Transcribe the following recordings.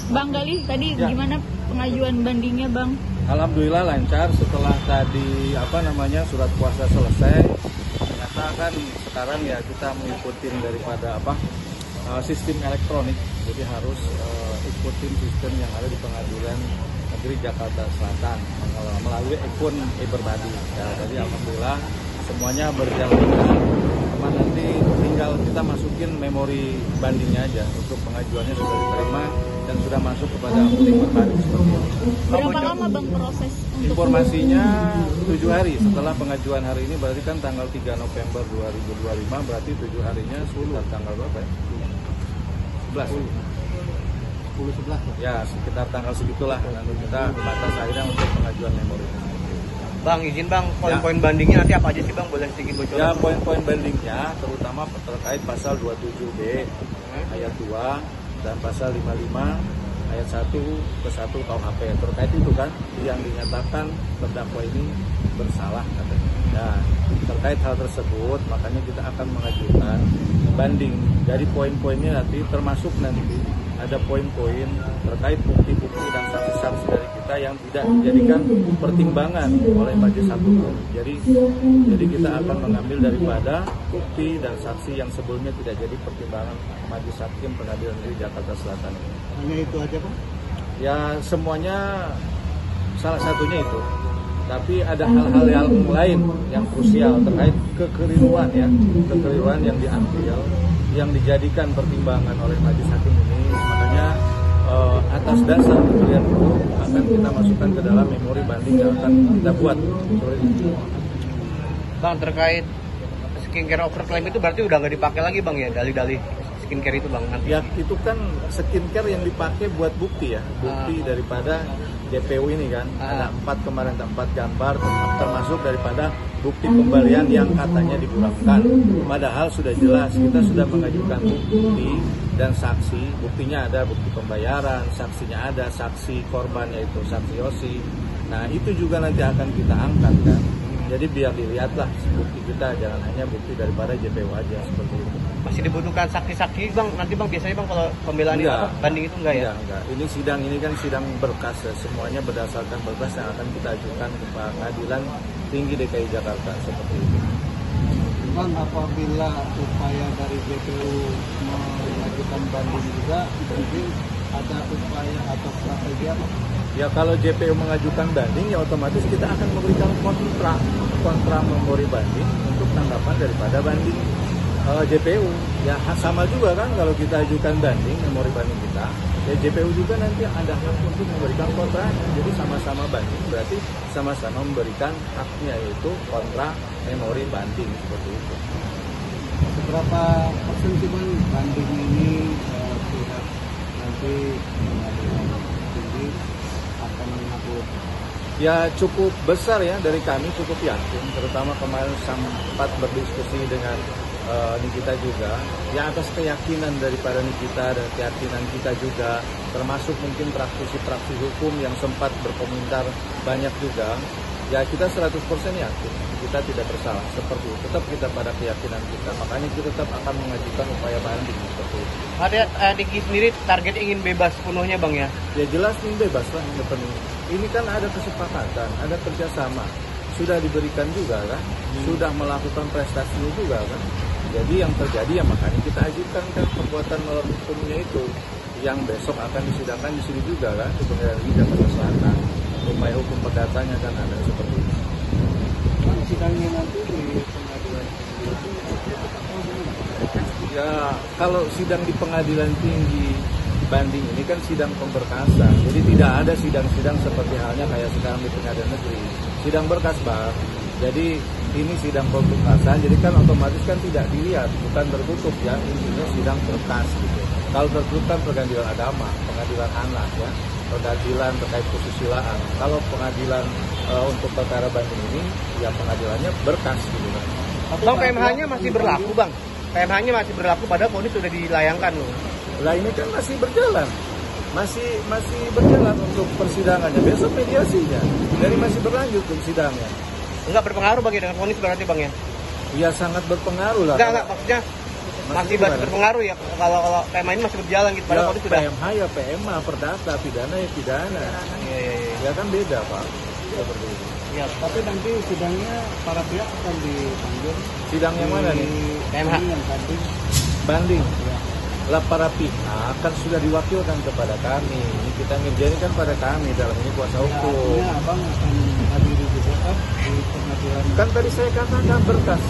Bang Galih, tadi Ya. gimana pengajuan bandingnya, Bang? Alhamdulillah lancar setelah tadi surat puasa selesai. Ternyata kan sekarang ya kita mengikuti daripada sistem elektronik. Jadi harus ikutin sistem yang ada di Pengadilan Negeri Jakarta Selatan melalui akun e-Berbadi. Ya, jadi alhamdulillah semuanya berjalan lancar. Cuma nanti tinggal kita masukin memori bandingnya aja. Untuk pengajuannya sudah diterima dan sudah masuk kepada akun e-Berbadi. Berapa lama, Bang, proses untuk Informasinya 7 hari setelah pengajuan hari ini, berarti kan tanggal 3 November 2025, berarti 7 harinya sekitar tanggal berapa ya? 11. Ya, sekitar tanggal segitulah. Nanti kita batas akhirnya untuk pengajuan memori. Bang, izin Bang, poin-poin bandingnya nanti apa aja sih Bang? Boleh sedikit bocoran? Ya, poin-poin bandingnya terutama terkait pasal 27B ayat 2 dan pasal 55 ayat 1 ke 1 KUHP. Terkait itu kan yang dinyatakan terdakwa ini bersalah katanya. Nah, terkait hal tersebut makanya kita akan mengajukan banding dari poin-poinnya nanti, termasuk nanti ada poin-poin terkait bukti-bukti dan saksi-saksi dari kita yang tidak dijadikan pertimbangan oleh majelis hakim. Jadi kita akan mengambil daripada bukti dan saksi yang sebelumnya tidak jadi pertimbangan majelis hakim Pengadilan Negeri Jakarta Selatan. Hanya itu aja, Pak? Ya semuanya salah satunya itu. Tapi ada hal-hal yang lain yang krusial terkait kekeliruan yang diambil, yang dijadikan pertimbangan oleh majelis hakim ini. Makanya atas dasar kekeliruan itu akan kita masukkan ke dalam memori banding yang akan kita buat. Bang, terkait skincare overclaim itu berarti udah nggak dipakai lagi Bang ya, dalih-dalih skincare itu Bang nanti? Ya itu kan skincare yang dipakai buat bukti ya, bukti daripada JPU ini kan. Ada 4 kemarin, 4 gambar termasuk daripada bukti pembelian yang katanya dikurangkan. Padahal sudah jelas kita sudah mengajukan bukti dan saksi. Buktinya ada bukti pembayaran, saksinya ada, saksi korban yaitu saksi Yosi. Nah itu juga nanti akan kita angkat kan. Jadi biar dilihatlah bukti kita, jangan hanya bukti daripada JPU aja seperti itu. Masih dibutuhkan saksi-saksi Bang, nanti Bang biasanya Bang kalau pembelaan itu banding itu enggak ya? Enggak. Ini sidang ini kan sidang berkas ya, semuanya berdasarkan berkas yang akan kita ajukan ke Pengadilan Tinggi DKI Jakarta seperti itu. Bang, apabila upaya dari JPU mengajukan banding juga, mungkin ada upaya atau strategi apa? Ya kalau JPU mengajukan banding ya otomatis kita akan memberikan kontra memori banding untuk tanggapan daripada banding JPU. Ya sama juga kan kalau kita ajukan banding memori banding kita, ya JPU juga nanti ada hak untuk memberikan kontra. Jadi sama-sama banding berarti sama-sama memberikan haknya, yaitu kontra memori banding seperti itu. Seberapa persen sih Bang banding ini pihak nanti pengadilan tinggi akan mengatur? Ya cukup besar ya, dari kami cukup yakin, terutama kemarin sempat berdiskusi dengan Nikita juga, ya atas keyakinan daripada Nikita dan keyakinan kita juga, termasuk mungkin praktisi-praktisi hukum yang sempat berkomentar banyak juga, ya kita 100% yakin kita tidak bersalah seperti itu. Tetap kita pada keyakinan kita, makanya kita tetap akan mengajukan upaya banding seperti itu. Ada Niki sendiri target ingin bebas sepenuhnya Bang ya? Ya jelas ingin bebas lah sepenuhnya. Ini kan ada kesepakatan, ada kerjasama, sudah diberikan juga kan, sudah melakukan prestasinya juga kan. Jadi yang terjadi ya makanya kita ajukan kan perbuatan melawan hukumnya itu, yang besok akan disidangkan di sini juga kan, di Pengadilan Negeri Jakarta Selatan. Upaya hukum perdatanya kan ada seperti itu. Sidangnya nanti di pengadilan tinggi ya kalau sidang di Pengadilan Tinggi banding ini kan sidang pemberkasan, jadi tidak ada sidang-sidang seperti halnya kayak sekarang di Pengadilan Negeri, sidang berkas Bang. Jadi ini sidang pemberkasan, jadi kan otomatis kan tidak dilihat, bukan tertutup ya, intinya sidang berkas gitu. Kalau tertutup kan pengadilan agama, pengadilan anak ya, pengadilan terkait kesusilaan. Kalau pengadilan untuk perkara banding ini, ya pengadilannya berkas gitu kan. Bang, PMH-nya masih berlaku Bang? PMH-nya masih berlaku padahal vonis sudah dilayangkan loh. Lah ini kan masih berjalan. Masih berjalan untuk persidangannya. Besok mediasinya. Jadi masih berlanjut untuk sidangnya. Enggak berpengaruh bagi dengan vonis berarti Bang ya? Iya sangat berpengaruh lah. Enggak maksudnya masih terpengaruh ya kalau PMA ini masih berjalan gitu. Padahal kalau sudah PMH ya PMA, perdata, pidana ya pidana. Ya kan beda Pak. Seperti itu. Ya, tapi nanti sidangnya para pihak akan dipanggil. Sidang yang mana nih? PMH. Yang banding. Banding. Ya. Lah para pihak kan sudah diwakilkan kepada kami. Ini kita ngerjain kan pada kami, dalam ini kuasa hukum. Artinya abang akan hadiri juga kan di pengadilan. Kan tadi saya katakan berkas,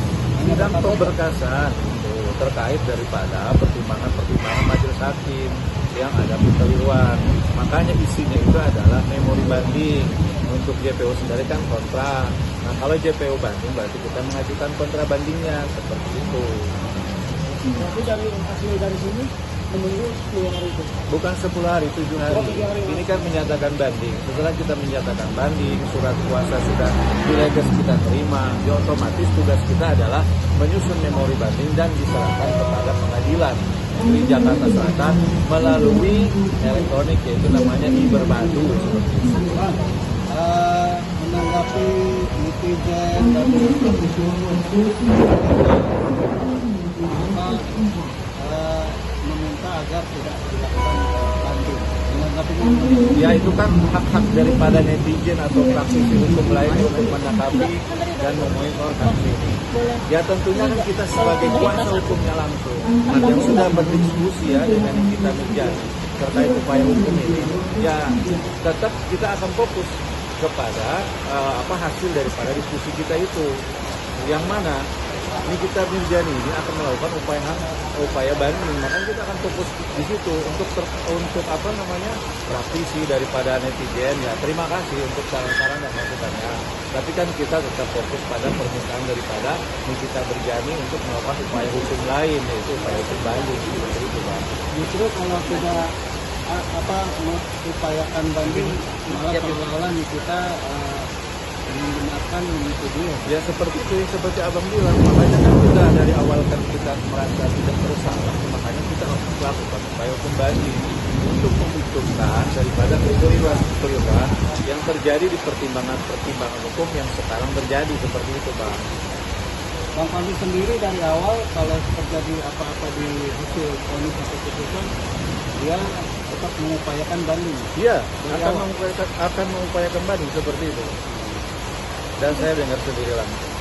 sidang pemberkasan itu terkait daripada pertimbangan majelis hakim yang ada kekeliruan. Makanya isinya itu adalah memori banding. Untuk JPO sendiri kan kontra. Nah kalau JPO banding berarti kita mengajukan kontra bandingnya seperti itu. Tapi dari hasil dari sini menunggu 10 hari itu. Bukan 10 hari, 7 hari. Ini kan menyatakan banding. Setelah kita menyatakan banding, surat kuasa sudah dileges kita terima, ya otomatis tugas kita adalah menyusun memori banding dan diserahkan kepada pengadilan di Jakarta Selatan melalui elektronik, yaitu namanya e-berbatu. Menanggapi netizen dan meminta agar tidak dilakukan banding. Ya itu kan hak-hak daripada netizen atau praktisi hukum lain untuk menanggapi dan memonitor kasus ini. Ya tentunya kan kita sebagai kuasa hukumnya langsung, yang sudah berdiskusi ya dengan yang kita menjadi terkait upaya hukum ini, ya tetap kita akan fokus kepada hasil daripada diskusi kita itu, yang mana ini kita Mirjani ini akan melakukan upaya banding, makanya kita akan fokus di situ untuk praktisi daripada netizen. Ya terima kasih untuk saran-saran dan masukannya, tapi kan kita tetap fokus pada permintaan daripada Nikita Mirjani untuk melakukan upaya hukum lain, yaitu upaya hukum banding seperti itu Pak. Justru kalau tidak mengupayakan banding malah seolah-olah kita menggunakan itu dia. Ya seperti itu, seperti abang bilang, makanya kan kita dari awal kan kita merasa tidak bersalah, makanya kita harus melakukan upaya hukum banding untuk membuktikan daripada kekeliruan yang terjadi di pertimbangan hukum yang sekarang terjadi seperti itu Bang. Bang Fadli sendiri dari awal kalau terjadi apa-apa di hasil vonis atau putusan, dia tetap mengupayakan banding. Iya, akan mengupayakan banding seperti itu. Dan saya dengar sendiri langsung.